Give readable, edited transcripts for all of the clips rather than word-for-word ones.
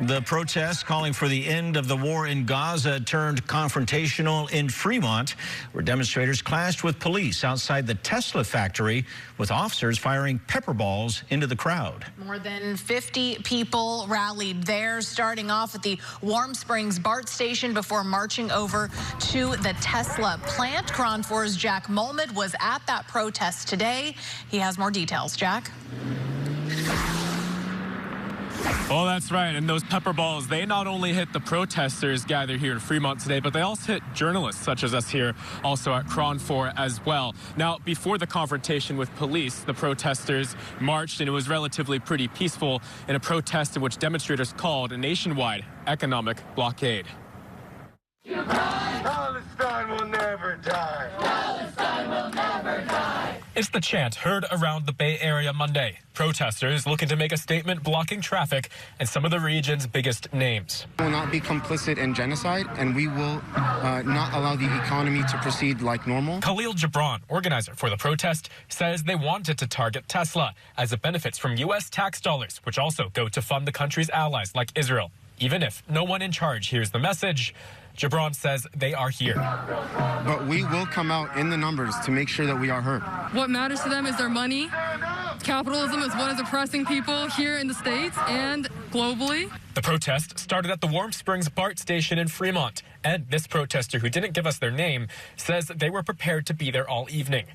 The protests calling for the end of the war in Gaza turned confrontational in Fremont, where demonstrators clashed with police outside the Tesla factory, with officers firing pepper balls into the crowd. More than 50 people rallied there, starting off at the Warm Springs BART station before marching over to the Tesla plant. KRON 4's Jack Mulmud was at that protest today. He has more details. Jack? Oh, that's right. And those pepper balls, they not only hit the protesters gathered here in Fremont today, but they also hit journalists such as us here, also at KRON 4 as well. Now, before the confrontation with police, the protesters marched, and it was relatively pretty peaceful in a protest in which demonstrators called a nationwide economic blockade. Palestine will never die. Palestine will never die. It's the chant heard around the Bay Area Monday. Protesters looking to make a statement blocking traffic and some of the region's biggest names. We will not be complicit in genocide, and we will not allow the economy to proceed like normal. Khalil Gibran, organizer for the protest, says they wanted to target Tesla as it benefits from U.S. tax dollars, which also go to fund the country's allies like Israel. Even if no one in charge hears the message, Gibran says they are here. But we will come out in the numbers to make sure that we are heard. What matters to them is their money. Capitalism is what is oppressing people here in the States and globally. The protest started at the Warm Springs BART station in Fremont, and this protester, who didn't give us their name, says they were prepared to be there all evening.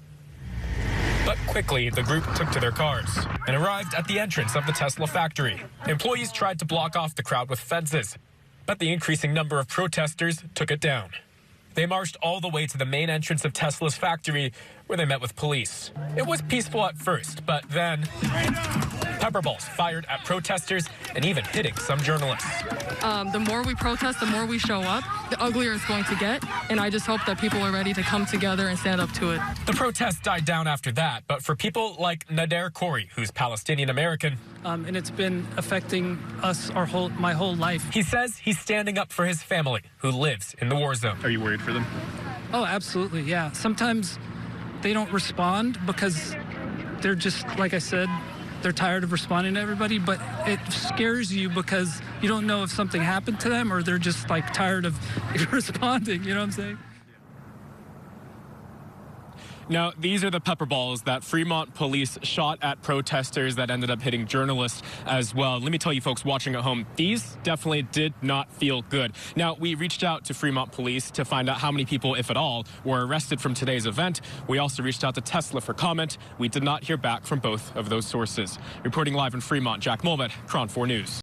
But quickly, the group took to their cars and arrived at the entrance of the Tesla factory. Employees tried to block off the crowd with fences, but the increasing number of protesters took it down. They marched all the way to the main entrance of Tesla's factory, where they met with police. It was peaceful at first, but then pepper balls fired at protesters and even hitting some journalists. The more we protest, the more we show up, the uglier it's going to get. And I just hope that people are ready to come together and stand up to it. The protest died down after that, but for people like Nader Khoury, who's Palestinian-American, and it's been affecting us my whole life. He says he's standing up for his family, who lives in the war zone. Are you worried for them? Oh, absolutely, yeah. Sometimes they don't respond because they're just, like I said, they're tired of responding to everybody, but it scares you because you don't know if something happened to them or they're just like tired of responding, you know what I'm saying? Now, these are the pepper balls that Fremont police shot at protesters that ended up hitting journalists as well. Let me tell you folks watching at home, these definitely did not feel good. Now, we reached out to Fremont police to find out how many people, if at all, were arrested from today's event. We also reached out to Tesla for comment. We did not hear back from both of those sources. Reporting live in Fremont, Jack Mulmud, KRON 4 News.